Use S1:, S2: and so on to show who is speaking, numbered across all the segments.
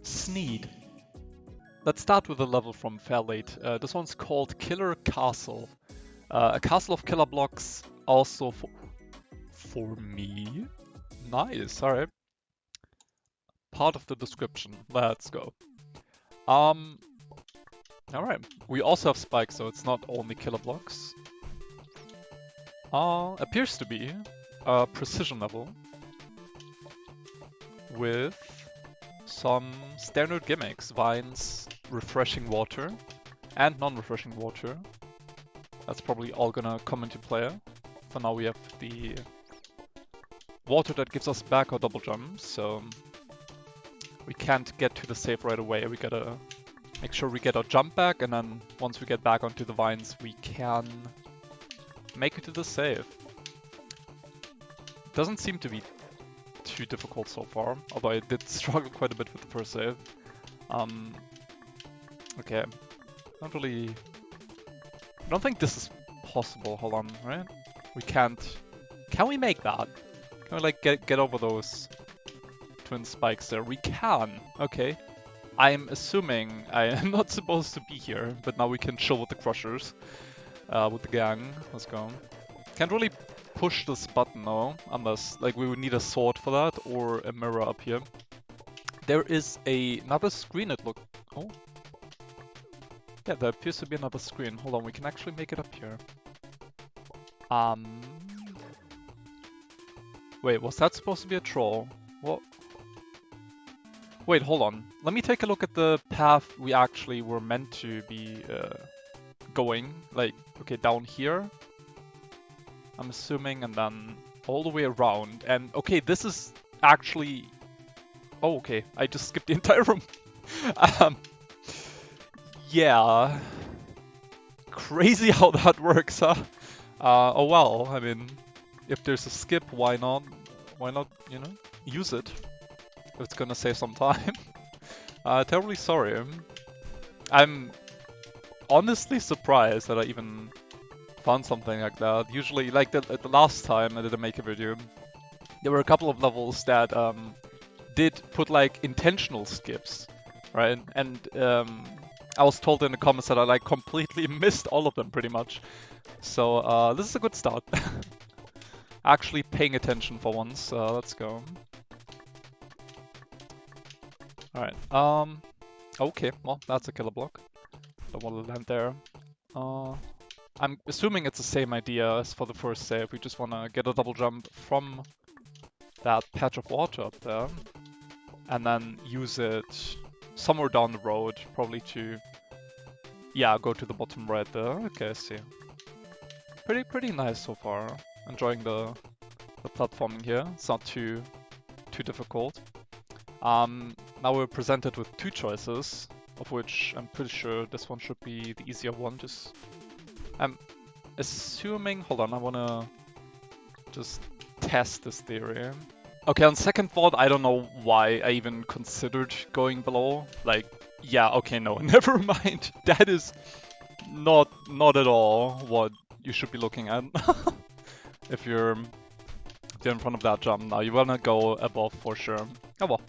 S1: Sneed. Let's start with a level from FairLaight's. This one's called Killer Castle. A castle of killer blocks, also for me. Nice, alright. Part of the description. Let's go. Alright. We also have spikes, so it's not only killer blocks. Appears to be a precision level with some standard gimmicks, vines, refreshing water, and non-refreshing water. That's probably all gonna come into play. For now we have the water that gives us back our double jump, so we can't get to the save right away. We gotta make sure we get our jump back, and then once we get back onto the vines, we can make it to the save. Doesn't seem to be too difficult so far, although I did struggle quite a bit with the first save. Okay, I don't think this is possible. Hold on, right? We can't. Can we make that? Can we like get over those twin spikes there? We can. Okay. I'm assuming I am not supposed to be here, but now we can chill with the crushers, with the gang. Let's go. Can't really push this button though, unless like we would need a sword for that or a mirror up here. There is another screen. It look. Oh. Yeah, there appears to be another screen. Hold on, we can actually make it up here. Wait, was that supposed to be a troll? What? Wait, hold on. Let me take a look at the path we actually were meant to be going. Like, okay, down here. I'm assuming, and then all the way around. And okay, this is actually... Oh, okay. I just skipped the entire room. Yeah. Crazy how that works, huh? Oh well, I mean, if there's a skip, why not, you know, use it? If it's gonna save some time. Terribly sorry. I'm honestly surprised that I even found something like that. Usually, like the last time I did a maker video, there were a couple of levels that did put like intentional skips, right? And I was told in the comments that I like completely missed all of them pretty much. So this is a good start. Actually paying attention for once. Let's go. Alright. Okay, well that's a killer block. Don't want to land there. I'm assuming it's the same idea as for the first save. We just want to get a double jump from that patch of water up there. And then use it somewhere down the road, probably to, yeah, go to the bottom right there. Okay, I see. Pretty nice so far. Enjoying the platforming here. It's not too difficult. Now we're presented with two choices, of which I'm pretty sure this one should be the easier one. I'm assuming. Hold on, I wanna just test this theory. Okay, on second thought, I don't know why I even considered going below. Like, yeah, okay, no, never mind. That is not at all what you should be looking at. if you're in front of that jump now, you wanna go above for sure. Oh well.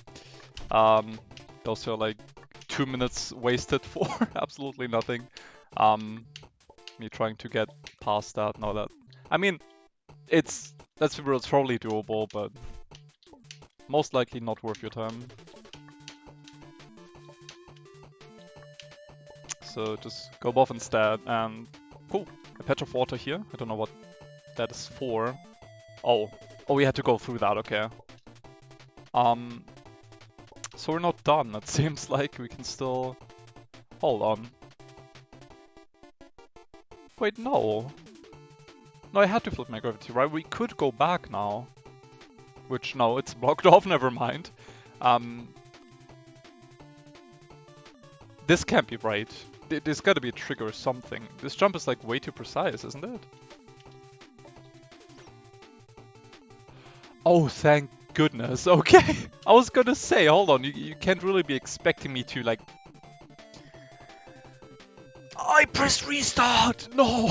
S1: Those are like 2 minutes wasted for absolutely nothing. Me trying to get past that, no, that. I mean, let's be real, it's probably doable, but most likely not worth your time. So just go above instead, and cool, a patch of water here. I don't know what that is for. Oh, we had to go through that, okay. So we're not done. It seems like we can still... Hold on. Wait, no. No, I had to flip my gravity, right? We could go back now. Which, no, it's blocked off, never mind. This can't be right. There's gotta be a trigger or something. This jump is like way too precise, isn't it? Oh, thank goodness. Okay. I was gonna say, hold on, you can't really be expecting me to like... I pressed restart! No!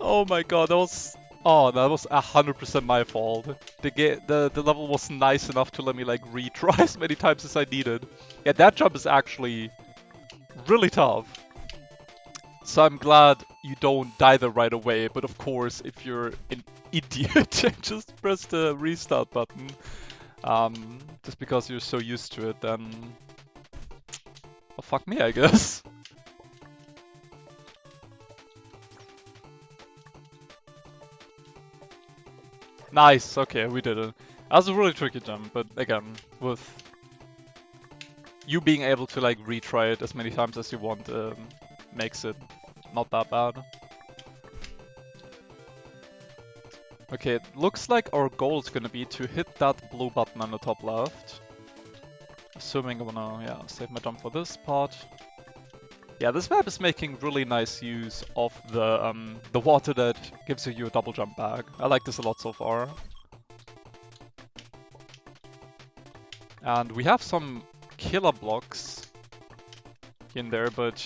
S1: Oh my god, that was Oh, that was 100% my fault. The level was nice enough to let me like retry as many times as I needed. Yeah, that jump is actually really tough. So I'm glad you don't die there right away, but of course, if you're an idiot, just press the restart button. Just because you're so used to it, then... Well, fuck me, I guess. Nice, okay, we did it. That was a really tricky jump, but again, with you being able to like retry it as many times as you want, makes it not that bad. Okay, it looks like our goal is gonna be to hit that blue button on the top left. Assuming I'm gonna, save my jump for this part. Yeah, this map is making really nice use of the water that gives you a double jump back. I like this a lot so far. And we have some killer blocks in there, but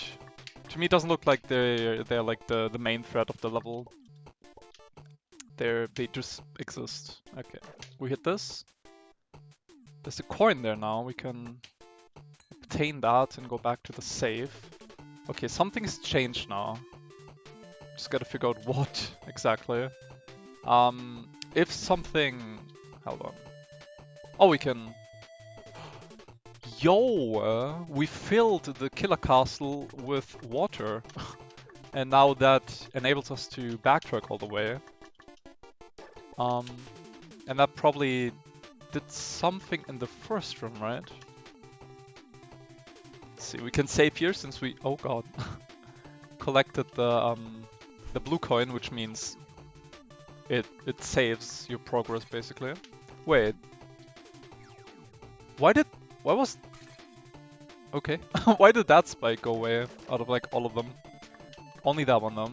S1: to me it doesn't look like they're like the main threat of the level. They just exist. Okay, we hit this. There's a coin there now. We can obtain that and go back to the save. Okay, something's changed now. Just gotta figure out what exactly. If something... Hold on. Oh, we can... Yo! We filled the killer castle with water. And now that enables us to backtrack all the way. And that probably did something in the first room, right? Let's see, we can save here since we... Oh god. Collected the blue coin, which means it saves your progress, basically. Wait. Why was... Okay. Why did that spike go away out of, like, all of them? Only that one, though.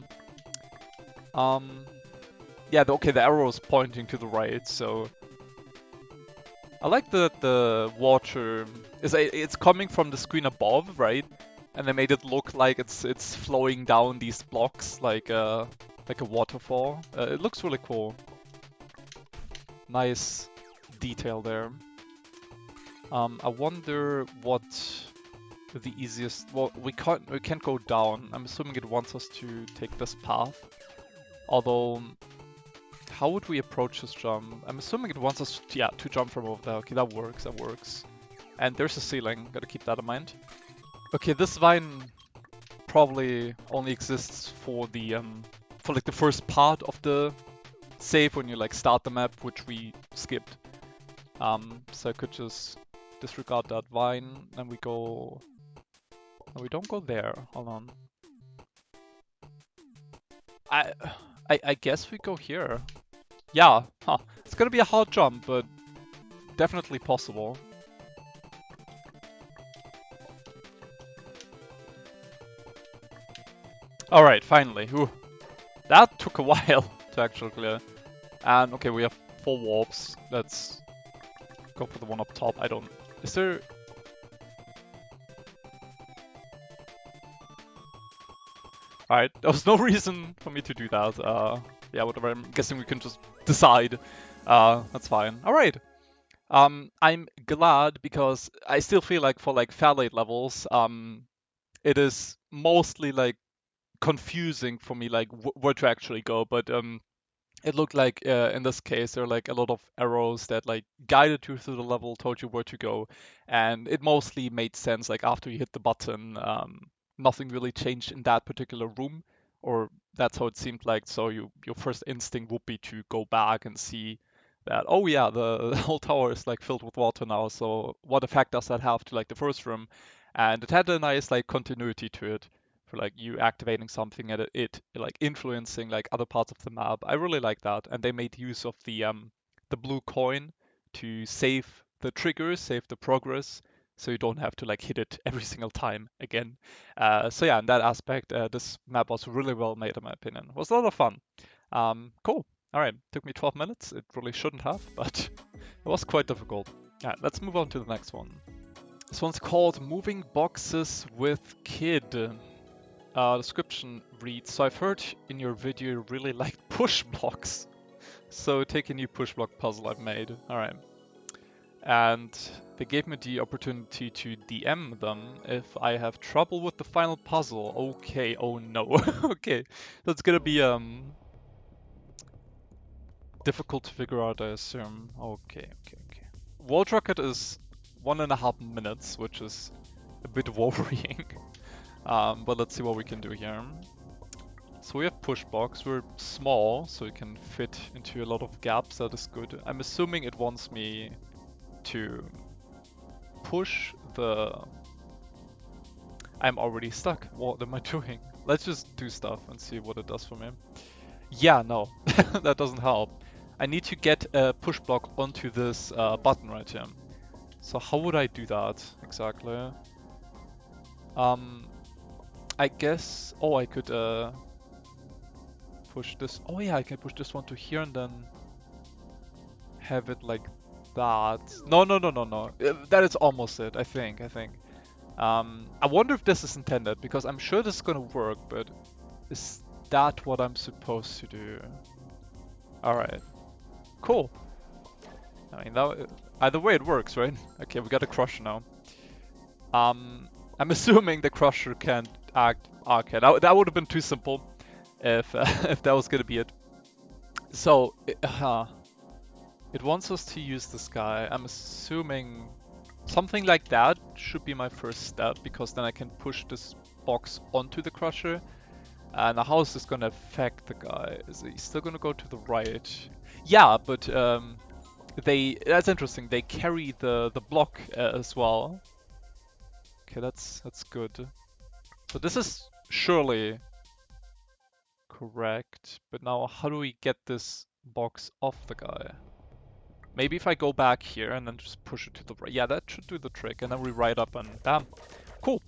S1: Yeah, okay, the arrow is pointing to the right, so... I like that the water it's coming from the screen above, right? And they made it look like it's flowing down these blocks like a waterfall. It looks really cool. Nice detail there. I wonder what the easiest... Well, we can't go down. I'm assuming it wants us to take this path. Although, how would we approach this jump? I'm assuming it wants us to jump from over there. Okay, that works. And there's a ceiling. Gotta keep that in mind. Okay, this vine probably only exists for the for like the first part of the save when you like start the map, which we skipped. So I could just disregard that vine and we go... No, we don't go there. Hold on. I guess we go here. Yeah, huh. It's gonna be a hard jump, but definitely possible. Alright, finally. Ooh. That took a while to actually clear. And okay, we have 4 warps. Let's go for the one up top. I don't... Is there... Alright, there was no reason for me to do that. Yeah, whatever. I'm guessing we can just decide. That's fine. Alright. I'm glad because I still feel like for like FairLaigt's levels, it is mostly like confusing for me like where to actually go, but it looked like in this case there are like a lot of arrows that like guided you through the level, told you where to go, and it mostly made sense like after you hit the button. Nothing really changed in that particular room, or that's how it seemed like. So your first instinct would be to go back and see that, oh yeah, the whole tower is like filled with water now, so what effect does that have to like the first room? And it had a nice like continuity to it, for like you activating something and it like influencing like other parts of the map. I really like that, and they made use of the blue coin to save the triggers, save the progress, so you don't have to like hit it every single time again. So yeah, in that aspect, this map was really well made in my opinion. It was a lot of fun. Cool. Alright, took me 12 minutes. It really shouldn't have, but it was quite difficult. Alright, let's move on to the next one. This one's called Moving Boxes with Kid. Description reads, so I've heard in your video you really liked push blocks. So take a new push block puzzle I've made. Alright. And they gave me the opportunity to DM them if I have trouble with the final puzzle. Okay, oh no. Okay, that's gonna be difficult to figure out, I assume. Okay. World Rocket is 1.5 minutes, which is a bit worrying. But let's see what we can do here. So we have push blocks. We're small, so we can fit into a lot of gaps. That is good. I'm assuming it wants me to push the... I'm already stuck. What am I doing? Let's just do stuff and see what it does for me. Yeah, no, that doesn't help. I need to get a push block onto this button right here. So how would I do that exactly? I guess... Oh, I could push this... Oh yeah, I can push this one to here and then have it like that. No. That is almost it, I think. I wonder if this is intended, because I'm sure this is gonna work, but is that what I'm supposed to do? Alright. Cool. I mean, that, either way it works, right? Okay, we got a crusher now. I'm assuming the crusher can't act... Okay, that would have been too simple if if that was gonna be it. So, it wants us to use this guy. I'm assuming something like that should be my first step, because then I can push this box onto the crusher. And how is this gonna affect the guy? Is he still gonna go to the right? Yeah, but that's interesting. They carry the block as well. Okay, that's good. So this is surely correct. But now how do we get this box off the guy? Maybe if I go back here and then just push it to the right. Yeah, that should do the trick. And then we ride up and bam. Cool.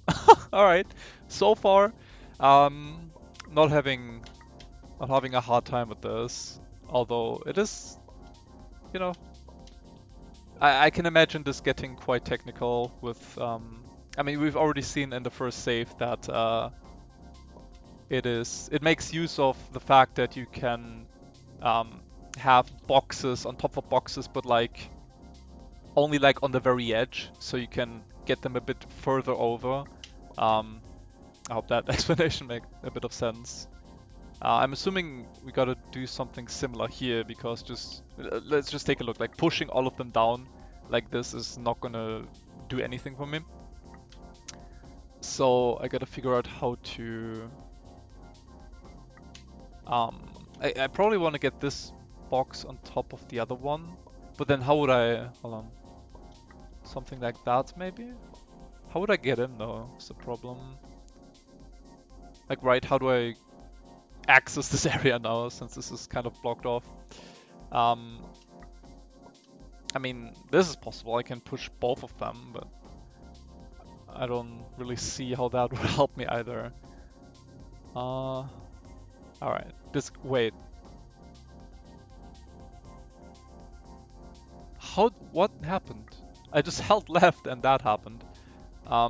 S1: Alright. So far, not having a hard time with this. Although it is, you know, I can imagine this getting quite technical with, I mean, we've already seen in the first save that it makes use of the fact that you can have boxes on top of boxes, but like only like on the very edge, so you can get them a bit further over. I hope that explanation makes a bit of sense. I'm assuming we gotta do something similar here, because let's just take a look. Like pushing all of them down like this is not gonna do anything for me. So I gotta figure out how to... I probably want to get this box on top of the other one, but then how would I... Hold on. Something like that maybe? How would I get in though, is the problem. Like, right, how do I access this area now, since this is kind of blocked off? I mean, this is possible. I can push both of them, but I don't really see how that would help me either. Alright, wait. What happened? I just held left and that happened. Oh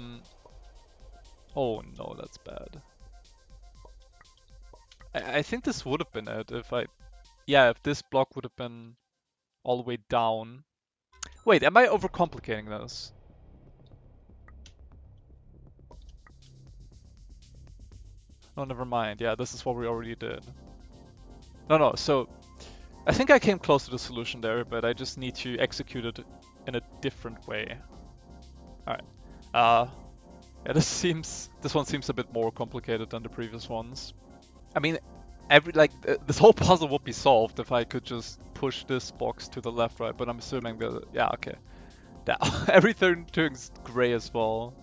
S1: no, that's bad. I think this would have been it if if this block would have been all the way down. Wait, am I overcomplicating this? No, never mind. Yeah, this is what we already did. No, so I think I came close to the solution there, but I just need to execute it in a different way. Alright. Yeah, this one seems a bit more complicated than the previous ones. I mean, this whole puzzle would be solved if I could just push this box to the left, right? But I'm assuming that, yeah, okay. Now, everything turns gray as well,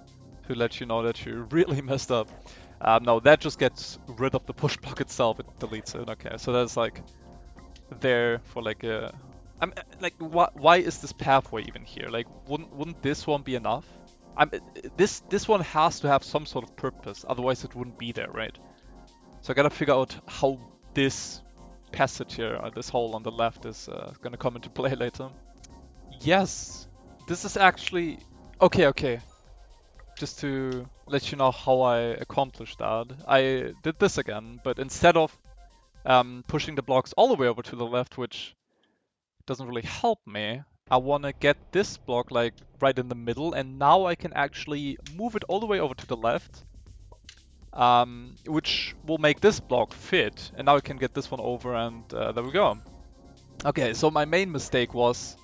S1: to let you know that you really messed up. No, that just gets rid of the push block itself, it deletes it. Okay, so that's like there for like a... why is this pathway even here? Like, wouldn't this one be enough? This one has to have some sort of purpose, otherwise it wouldn't be there, right? So I gotta figure out how this passage here, this hole on the left, is gonna come into play later. Yes, this is actually... Okay. Just to let you know how I accomplished that. I did this again, but instead of pushing the blocks all the way over to the left, which doesn't really help me. I want to get this block like right in the middle, and now I can actually move it all the way over to the left, which will make this block fit. And now I can get this one over, and there we go. Okay, so my main mistake was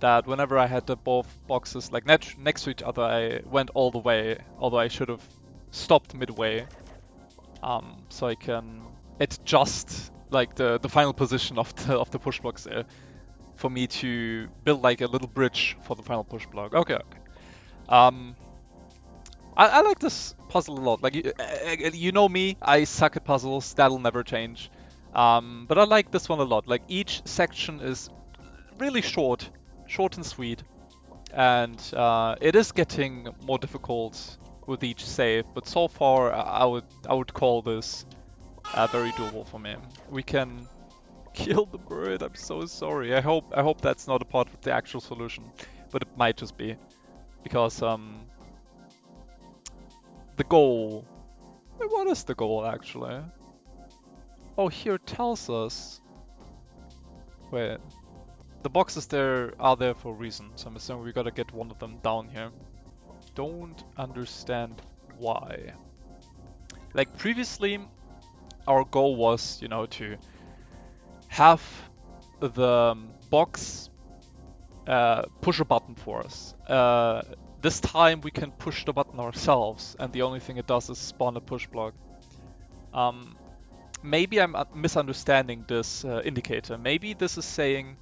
S1: that whenever I had the both boxes like next to each other, I went all the way, although I should have stopped midway, so I can adjust like the final position of the push blocks there for me to build like a little bridge for the final push block. Okay. I like this puzzle a lot. Like you know me, I suck at puzzles. That'll never change. But I like this one a lot. Like each section is really short and sweet, and it is getting more difficult with each save. But so far, I would call this very doable for me. We can kill the bird. I'm so sorry. I hope that's not a part of the actual solution, but it might just be because the goal. Wait, what is the goal actually? Oh, here it tells us. Wait. The boxes there are there for a reason, so I'm assuming we gotta get one of them down here. Don't understand why. Like previously, our goal was, you know, to have the box push a button for us. This time we can push the button ourselves, and the only thing it does is spawn a push block. Maybe I'm misunderstanding this indicator. Maybe this is saying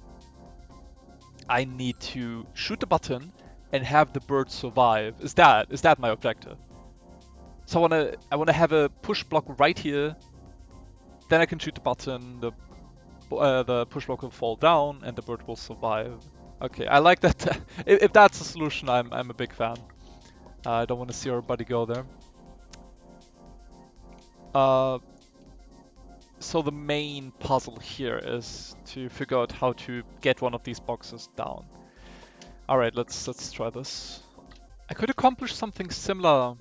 S1: I need to shoot the button and have the bird survive. Is that my objective? So I wanna have a push block right here. Then I can shoot the button. The push block will fall down and the bird will survive. Okay, I like that. If that's the solution, I'm a big fan. I don't want to see our buddy go there. So the main puzzle here is to figure out how to get one of these boxes down. All right, let's try this. I could accomplish something similar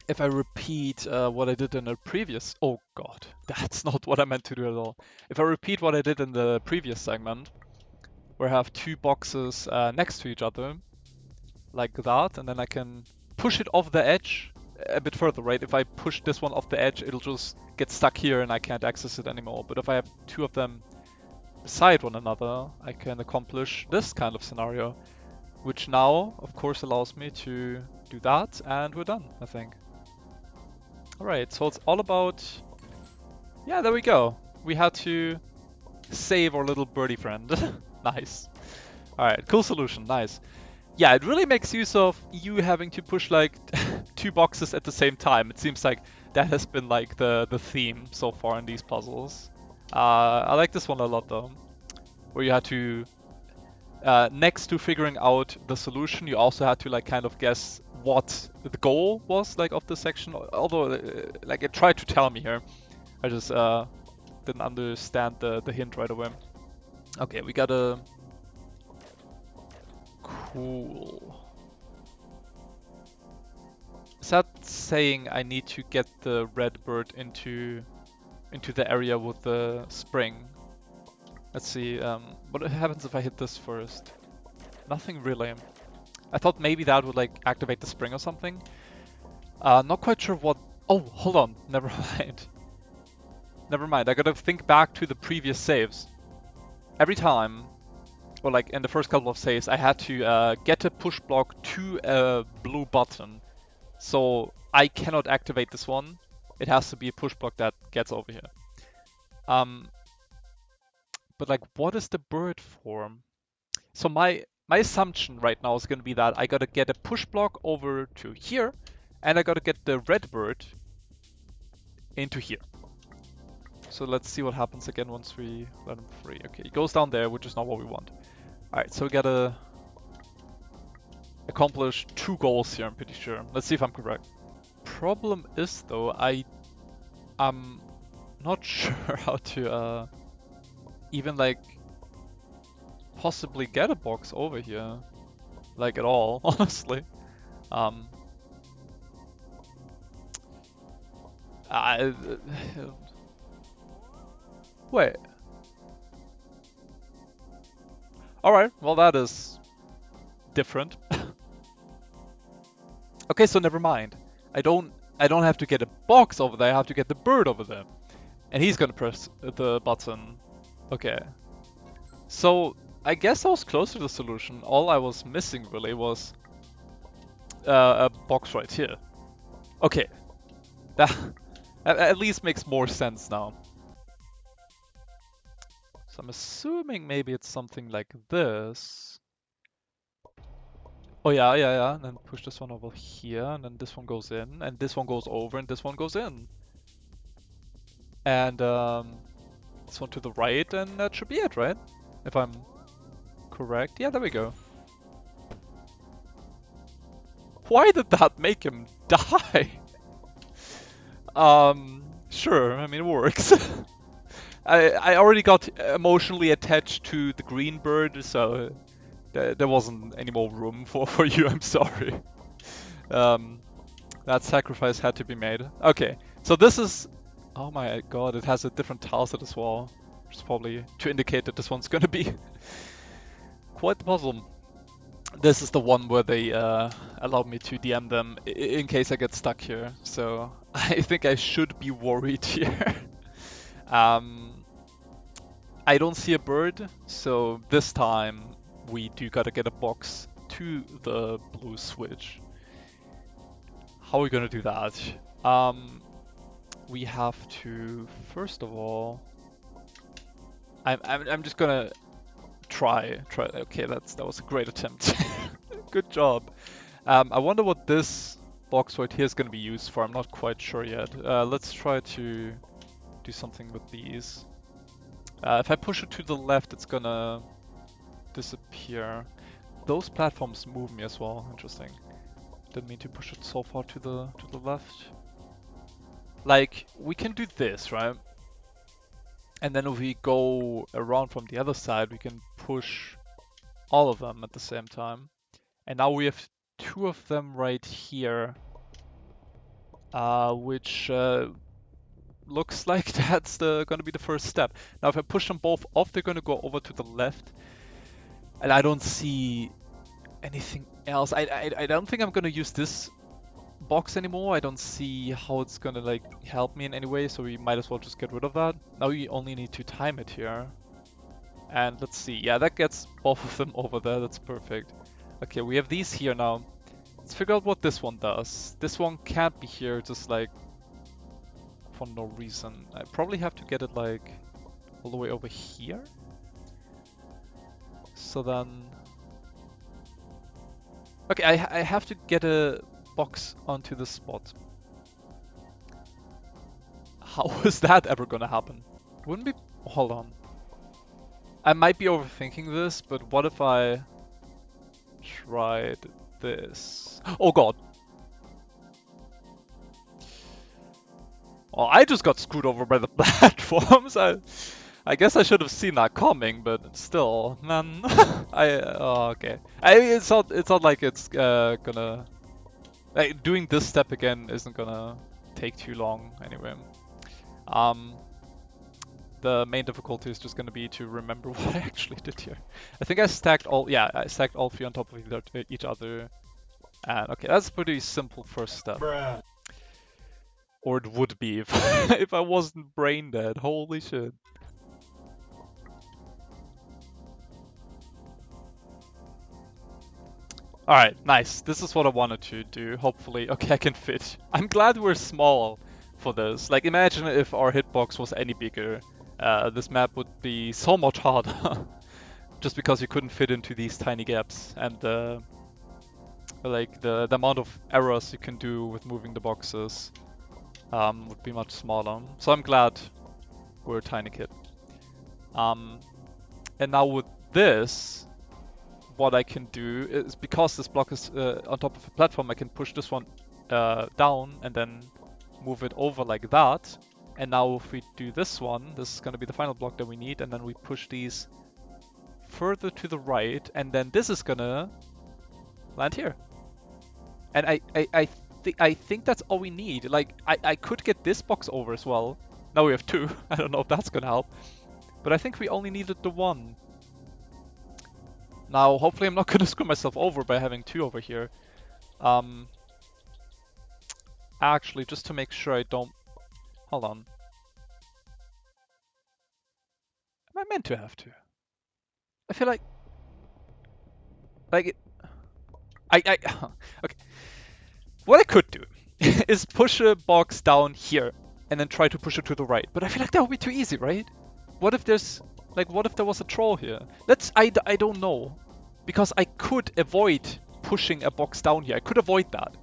S1: if I repeat what I did in a previous... Oh god, that's not what I meant to do at all. If I repeat what I did in the previous segment, where I have two boxes next to each other, like that, and then I can push it off the edge a bit further, right? If I push this one off the edge, it'll just get stuck here and I can't access it anymore. But if I have two of them beside one another, I can accomplish this kind of scenario, which now, of course, allows me to do that, and we're done, I think. Alright, so it's all about... Yeah, there we go. We had to save our little birdie friend. Nice. Alright, cool solution, nice. Yeah, it really makes use of you having to push like two boxes at the same time. It seems like that has been like the theme so far in these puzzles. I like this one a lot though, where you had to, next to figuring out the solution, you also had to like kind of guess what the goal was like of the section. Although like it tried to tell me here, I just didn't understand the hint right away. Okay, we got a... Cool. Is that saying I need to get the red bird into the area with the spring? Let's see, what happens if I hit this first? Nothing really. I thought maybe that would like activate the spring or something. Not quite sure what... Oh, hold on, never mind. Never mind, I gotta think back to the previous saves. Every time, or like in the first couple of saves, I had to get a push block to a blue button. So I cannot activate this one. It has to be a push block that gets over here. But like, what is the bird for? So my assumption right now is going to be that I gotta get a push block over to here, and I gotta get the red bird into here. So let's see what happens again once we let him free. Okay, he goes down there, which is not what we want. Alright, so we gotta accomplish 2 goals here, I'm pretty sure. Let's see if I'm correct. Problem is though, I'm not sure how to even like possibly get a box over here. Like at all, honestly. Wait. Alright, well that is different. Okay, so never mind. I don't have to get a box over there, I have to get the bird over there. And he's gonna press the button. Okay. So I guess I was close to the solution. All I was missing really was a box right here. Okay. That at least makes more sense now. So I'm assuming maybe it's something like this. Oh yeah, yeah, yeah. And then push this one over here, and then this one goes in, and this one goes over, and this one goes in. And this one to the right, and that should be it, right? If I'm correct. Yeah, there we go. Why did that make him die? Sure, I mean, it works. I already got emotionally attached to the green bird, so there wasn't any more room for you, I'm sorry. That sacrifice had to be made. Okay, so this is... Oh my god, it has a different tileset as well. Which is probably to indicate that this one's gonna be quite the puzzle. This is the one where they allowed me to DM them in case I get stuck here. So I think I should be worried here. I don't see a bird, so this time we do gotta get a box to the blue switch. How are we gonna do that? We have to, first of all, I'm just gonna try. Okay, that was a great attempt. Good job. I wonder what this box right here is gonna be used for. I'm not quite sure yet. Let's try to do something with these. If I push it to the left, it's gonna disappear. Those platforms move me as well. Interesting. Didn't mean to push it so far to the left. Like, we can do this, right? And then if we go around from the other side, we can push all of them at the same time. And now we have two of them right here, which looks like that's gonna be the first step. Now if I push them both off, they're gonna go over to the left. And I don't see anything else. I don't think I'm gonna use this box anymore. I don't see how it's gonna like help me in any way, so we might as well just get rid of that. Now we only need to time it here. And let's see, yeah, that gets both of them over there, that's perfect. Okay, we have these here now. Let's figure out what this one does. This one can't be here just like for no reason. I probably have to get it like all the way over here. So then... Okay, I have to get a box onto this spot. How is that ever gonna happen? Wouldn't be... Hold on. I might be overthinking this, but what if I tried this? Oh god! Well, I just got screwed over by the platforms. I guess I should have seen that coming, but still, man. Okay. It's not like it's gonna... Like, doing this step again isn't gonna take too long anyway. The main difficulty is just gonna be to remember what I actually did here. I think I stacked all, yeah, I stacked all three on top of each other. And okay, that's a pretty simple first step.
S2: Bruh.
S1: Or it would be if, if I wasn't brain dead, holy shit. Alright, nice. This is what I wanted to do, hopefully. Okay, I can fit. I'm glad we're small for this. Like, imagine if our hitbox was any bigger. This map would be so much harder. Just because you couldn't fit into these tiny gaps. And like the amount of errors you can do with moving the boxes would be much smaller. So I'm glad we're a tiny kid. And now with this, what I can do is, because this block is on top of a platform, I can push this one down and then move it over like that. And now if we do this one, this is going to be the final block that we need, and then we push these further to the right, and then this is going to land here. And I think that's all we need. Like, I could get this box over as well. Now we have two. I don't know if that's going to help. But I think we only needed the one. Now, hopefully I'm not gonna screw myself over by having 2 over here. Actually, just to make sure I don't... Hold on. Am I meant to have 2? I feel like... okay. What I could do is push a box down here and then try to push it to the right. But I feel like that would be too easy, right? What if there's... Like, what if there was a troll here? I don't know. Because I could avoid pushing a box down here. I could avoid that.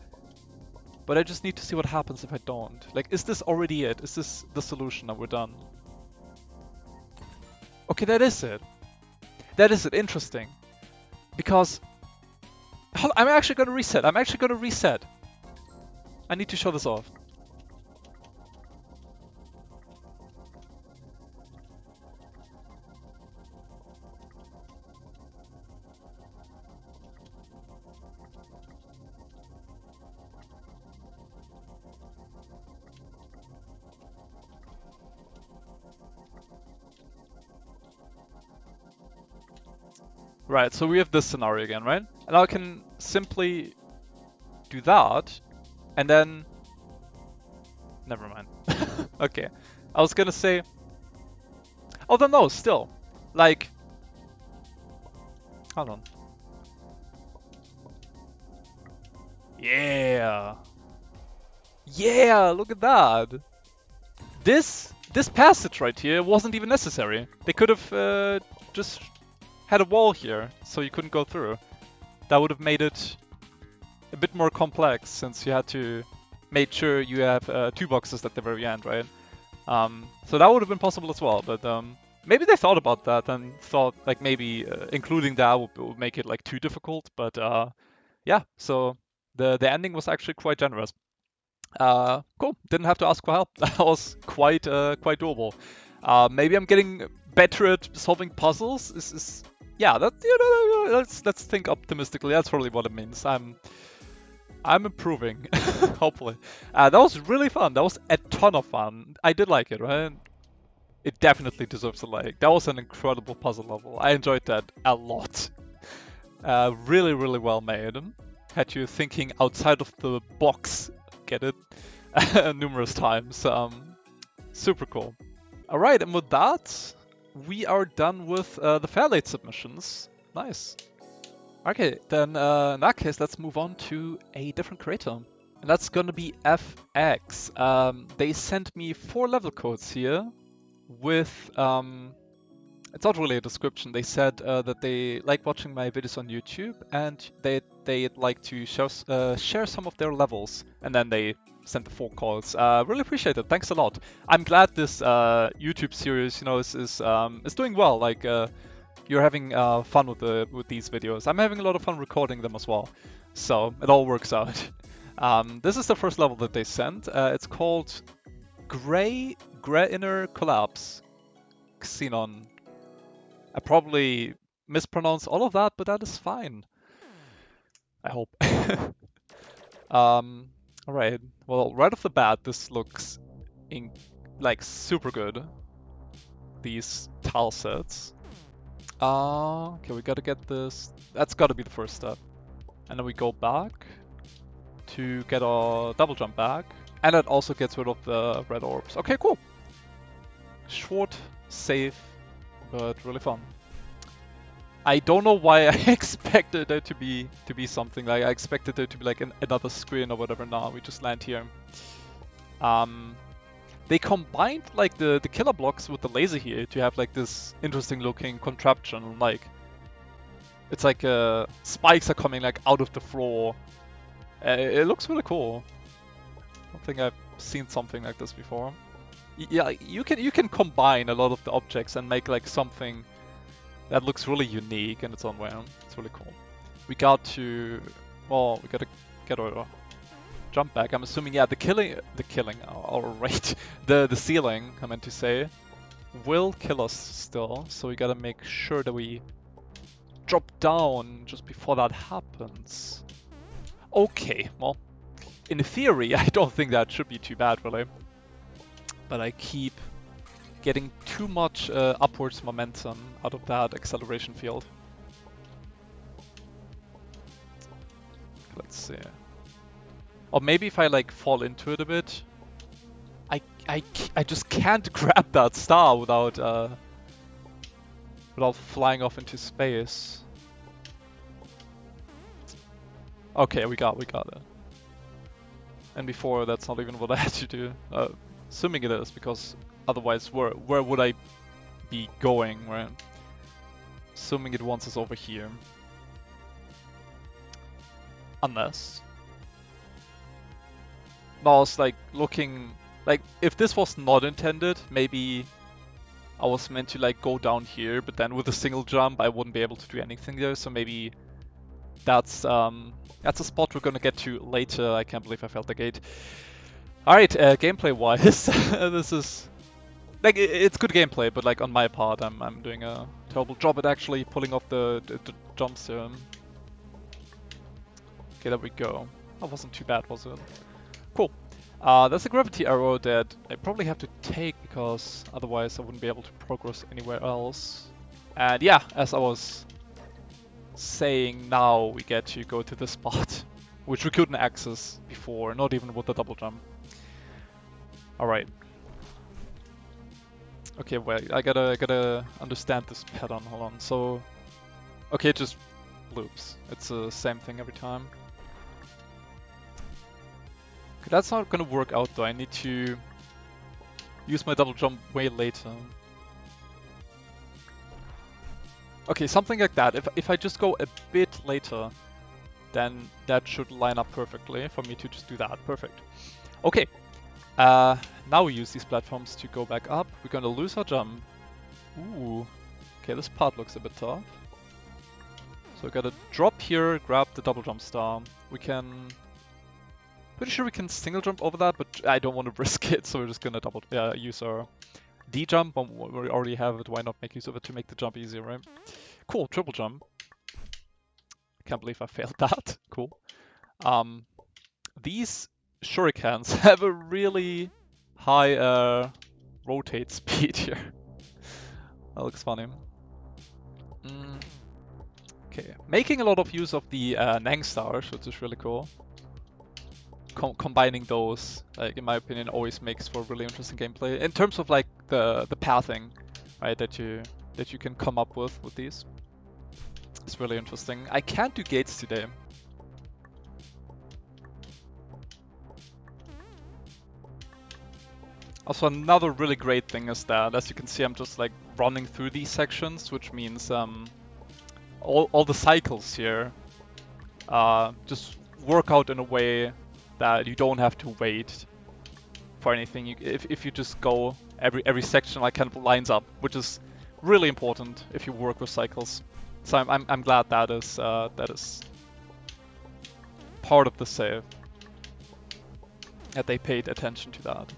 S1: But I just need to see what happens if I don't. Like, is this already it? Is this the solution and we're done? Okay, that is it. That is it. Interesting. Because... I'm actually going to reset. I need to show this off. Right, so we have this scenario again, right? And I can simply do that, and then... Never mind. Okay. I was gonna say... Although no, still. Like... Hold on. Yeah! Yeah, look at that! This passage right here wasn't even necessary. They could have just had a wall here, so you couldn't go through. That would have made it a bit more complex, since you had to make sure you have 2 boxes at the very end, right? So that would have been possible as well, but maybe they thought about that and thought like maybe including that would make it like too difficult. But yeah, so the ending was actually quite generous. Cool. Didn't have to ask for help. That was quite doable. Maybe I'm getting better at solving puzzles. Yeah, that, you know, let's think optimistically. That's probably what it means. I'm improving, hopefully. That was really fun. That was a ton of fun. I did like it, right? It definitely deserves a like. That was an incredible puzzle level. I enjoyed that a lot. Really, really well made. Had you thinking outside of the box. Get it? Numerous times. Super cool. Alright, and with that, we are done with the FairLaigt's submissions. Nice. Okay, then in that case, let's move on to a different creator. And that's gonna be FX. They sent me 4 level codes here with, it's not really a description. They said that they like watching my videos on YouTube and they'd like to share some of their levels. And then they sent the 4 codes. Really appreciate it. Thanks a lot. I'm glad this YouTube series, you know, is doing well. Like, you're having fun with these videos. I'm having a lot of fun recording them as well. So it all works out. This is the first level that they sent. It's called Grey Inner Collapse. Xenon. I probably mispronounced all of that, but that is fine. I hope. Alright. Well, right off the bat, this looks like super good. These tile sets. Okay, we gotta get this. That's gotta be the first step. And then we go back to get our double jump back. And that also gets rid of the red orbs. Okay, cool. Short, safe, but really fun. I don't know why I expected there to be something. Like, I expected there to be like another screen or whatever. Nah, we just land here. They combined like the killer blocks with the laser here to have like this interesting looking contraption. Like, it's like spikes are coming like out of the floor. It looks really cool. I don't think I've seen something like this before. Yeah, you can combine a lot of the objects and make like something that looks really unique in its own way. It's really cool. We got to, well, we gotta get our jump back. I'm assuming, yeah, the ceiling, I meant to say, will kill us still. So we gotta make sure that we drop down just before that happens. Okay, well, in theory, I don't think that should be too bad, really. But I keep getting too much upwards momentum out of that acceleration field. see. Or maybe if I like fall into it a bit. I just can't grab that star without flying off into space. Okay, we got it. And before, that's not even what I had to do. Assuming it is, because otherwise, where would I be going? Right? Assuming it wants us over here. Unless. No, I was like looking, like if this was not intended, maybe I was meant to like go down here, but then with a single jump I wouldn't be able to do anything there. So maybe that's a spot we're gonna get to later. I can't believe I failed the gate. All right, gameplay wise, this is like it's good gameplay, but like on my part, I'm doing a terrible job at actually pulling off the jumps here. Okay, there we go. That wasn't too bad, was it? Cool. There's a gravity arrow that I probably have to take because otherwise I wouldn't be able to progress anywhere else. And yeah, as I was saying, now we get to go to this spot, which we couldn't access before, not even with the double jump. Alright. Okay, wait, I gotta understand this pattern, hold on. So, okay, it just loops. It's the same thing every time. Okay, that's not gonna work out though. I need to use my double jump way later. Okay, something like that. If I just go a bit later, then that should line up perfectly for me to just do that. Perfect. Okay. Now we use these platforms to go back up. We're gonna lose our jump. Ooh. Okay, this part looks a bit tough. So we gotta drop here, grab the double jump star. We can... Pretty sure we can single jump over that, but I don't want to risk it, so we're just gonna use our D jump. We already have it, why not make use of it to make the jump easier, right? Cool, triple jump. Can't believe I failed that. Cool. These shurikens have a really high rotate speed here. That looks funny. Okay, making a lot of use of the Nang stars, which is really cool. Combining those, like in my opinion, always makes for really interesting gameplay in terms of like the pathing, right? That you can come up with these. It's really interesting. I can't do gates today. Also, another really great thing is that, as you can see, I'm just like running through these sections, which means all the cycles here just work out in a way that you don't have to wait for anything. If you just go, every section like kind of lines up, which is really important if you work with cycles. So I'm glad that is part of the save, that they paid attention to that.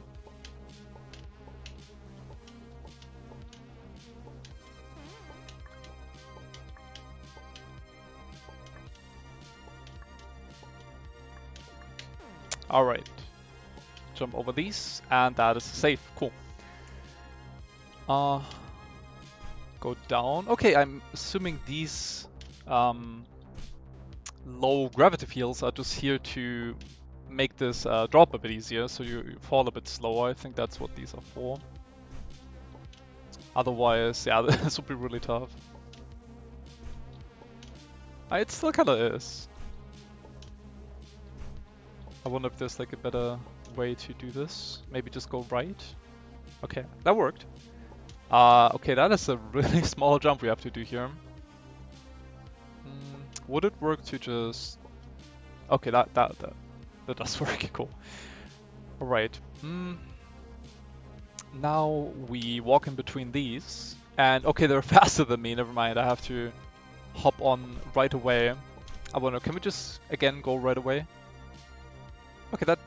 S1: Alright, jump over these, and that is safe. Cool. Go down. Okay, I'm assuming these low gravity fields are just here to make this drop a bit easier, so you fall a bit slower. I think that's what these are for. Otherwise, yeah, this would be really tough. It still kinda is. I wonder if there's like a better way to do this. Maybe just go right. Okay, that worked. Okay, that is a really small jump we have to do here. Would it work to just... Okay, that does work. Cool. Alright. Now we walk in between these. And okay, they're faster than me. Never mind, I have to hop on right away. I wonder, can we just again go right away? Okay, that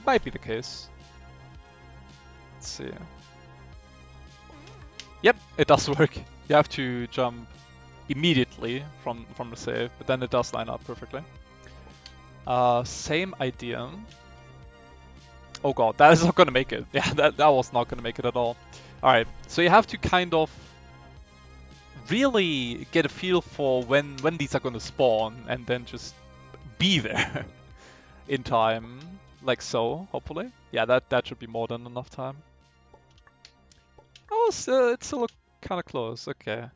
S1: might be the case. Let's see. Yep, it does work. You have to jump immediately from the save, but then it does line up perfectly. Same idea. Oh god, that is not gonna make it. Yeah, that was not gonna make it at all. Alright, so you have to kind of really get a feel for when these are gonna spawn, and then just be there in time, like so, hopefully. Yeah, that should be more than enough time. Oh, it still look kind of close, okay.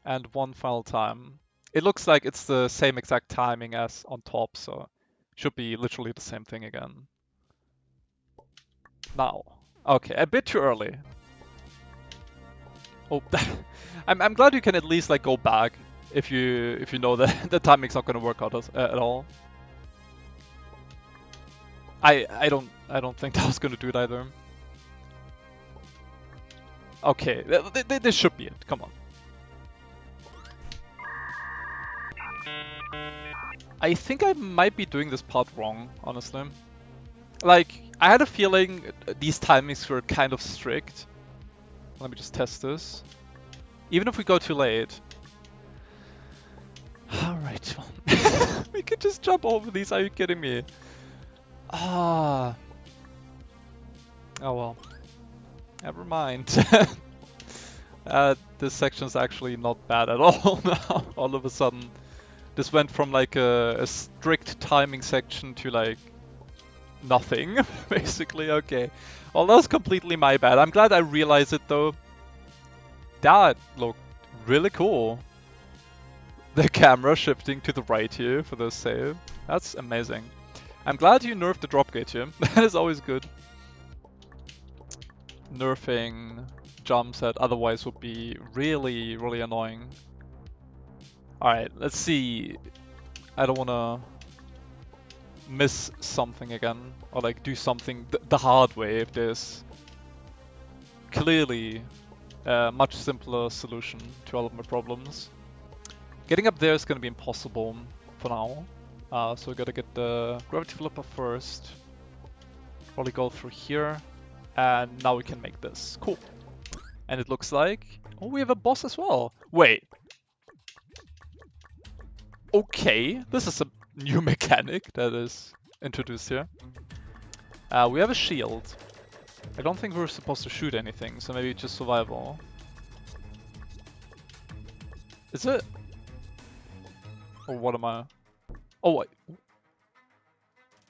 S1: And one final time. It looks like it's the same exact timing as on top, so should be literally the same thing again. Now. Okay, a bit too early. Oh, I'm glad you can at least like go back if you know that the timing's not gonna work out at all. I don't think that was gonna do it either. Okay, this should be it. Come on. I think I might be doing this part wrong, honestly. Like, I had a feeling these timings were kind of strict. Let me just test this. Even if we go too late. Alright, we could just jump over these, are you kidding me? Ah. Oh well. Never mind. This section's actually not bad at all now. All of a sudden. This went from like a strict timing section to like nothing, basically. Okay. Well, that was completely my bad. I'm glad I realized it though. That looked really cool. The camera shifting to the right here for the save. That's amazing. I'm glad you nerfed the drop gate here. That is always good. Nerfing jumps that otherwise would be really, really annoying. Alright, let's see. I don't wanna miss something again, or like do something the hard way if there's clearly a much simpler solution to all of my problems. Getting up there is gonna be impossible for now, so we gotta get the gravity flipper first. Probably go through here, and now we can make this. Cool. And it looks like, oh, we have a boss as well. Wait. Okay, this is a new mechanic that is introduced here. We have a shield. I don't think we're supposed to shoot anything, so maybe just survival. Is it? Or what am I? Oh, wait.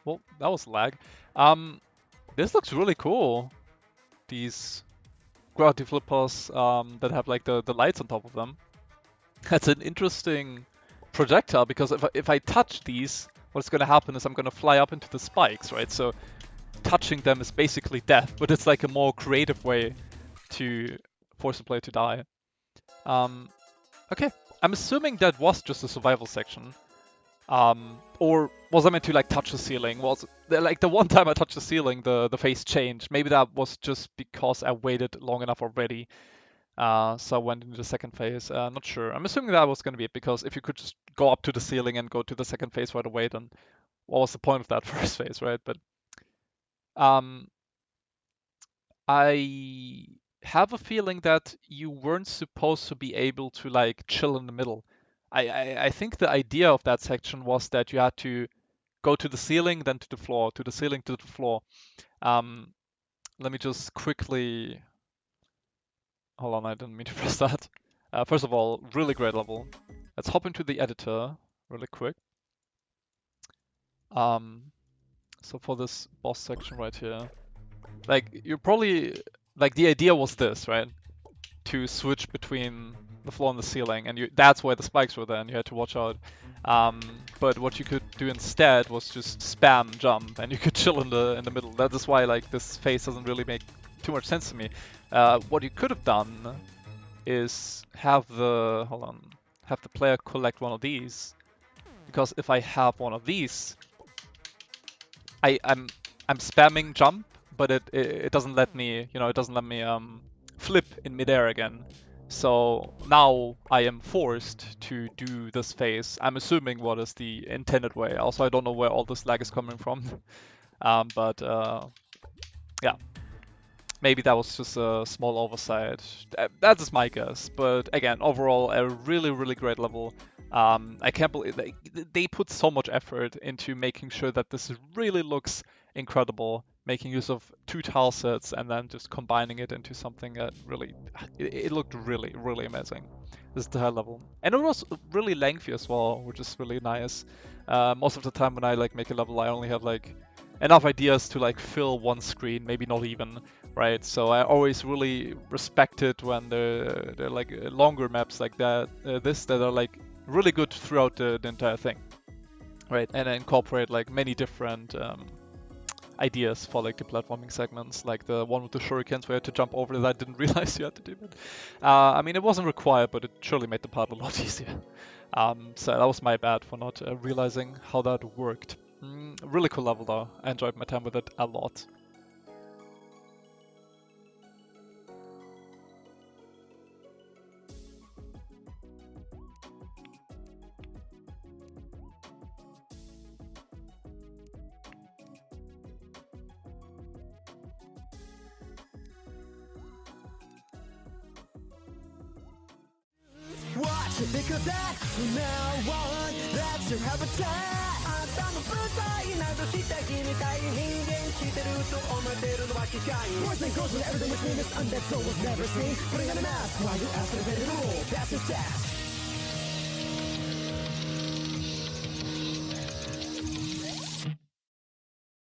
S1: Well, that was lag. This looks really cool. These gravity flippers that have like the lights on top of them. That's an interesting projectile, because if I touch these, what's going to happen is I'm going to fly up into the spikes, right? So touching them is basically death, but it's like a more creative way to force the player to die. Okay, I'm assuming that was just a survival section. Or was I meant to like touch the ceiling? Was like the one time I touched the ceiling, the face changed. Maybe that was just because I waited long enough already. So I went into the second phase. Not sure. I'm assuming that was going to be it, because if you could just go up to the ceiling and go to the second phase right away, then what was the point of that first phase, right? But I have a feeling that you weren't supposed to be able to like chill in the middle. I think the idea of that section was that you had to go to the ceiling, then to the floor, to the ceiling, to the floor. Let me just quickly... Hold on, I didn't mean to press that. First of all, really great level. Let's hop into the editor really quick. So for this boss section right here, like you're probably like the idea was this, right? To switch between the floor and the ceiling, and that's why the spikes were there, and you had to watch out. But what you could do instead was just spam jump, and you could chill in the middle. That is why like this phase doesn't really make too much sense to me. What you could have done is have the player collect one of these, because if I have one of these, I'm spamming jump, but it doesn't let me, it doesn't let me flip in midair again. So now I am forced to do this phase. I'm assuming what is the intended way. Also, I don't know where all this lag is coming from. But yeah, maybe that was just a small oversight. That is my guess. But again, overall, a really, really great level. I can't believe they put so much effort into making sure that this really looks incredible, making use of 2 tile sets and then just combining it into something that really, it looked really, really amazing. This tile level. And it was really lengthy as well, which is really nice. Most of the time when I like make a level, I only have like enough ideas to like fill one screen, maybe not even, right? So I always really respect it when they're like longer maps like that, that are like really good throughout the entire thing, right? And incorporate like many different ideas for like the platforming segments, like the one with the shurikens where you had to jump over that I didn't realize you had to do it. I mean, it wasn't required, but it surely made the part a lot easier. So that was my bad for not realizing how that worked. Really cool level though. I enjoyed my time with it a lot.
S2: Because that from now on, that's your habitat. あんたの舞台などした君たい人間してると思ってるのは機械 Boys and girls and everything between us undead soul was never seen Putting on a mask while you ask for the rule That's your task